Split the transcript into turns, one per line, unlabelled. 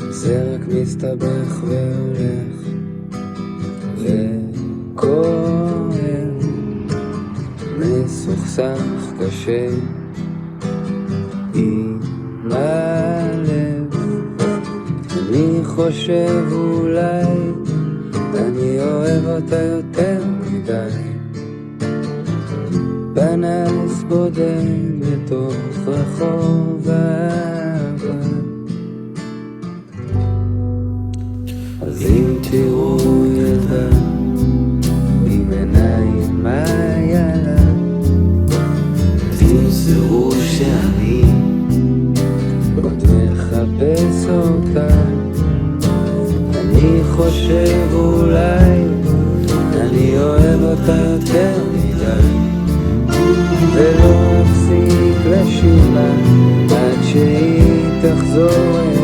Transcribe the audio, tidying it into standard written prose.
זה רק מסתבך והולך וכואב, מסוכסך קשה עם הלב. אני חושב אולי אני אוהב אותה יותר מדי, פנס בודד בתוך רחוב האהבה. אז אם תראו ילדה עם עיניים איילה, תמסרו שאני עוד מחפש אותה. אני חושב אולי אני אוהב אותה יותר מדי, ולא אפסיק לשיר לה עד שהיא תחזור אליי.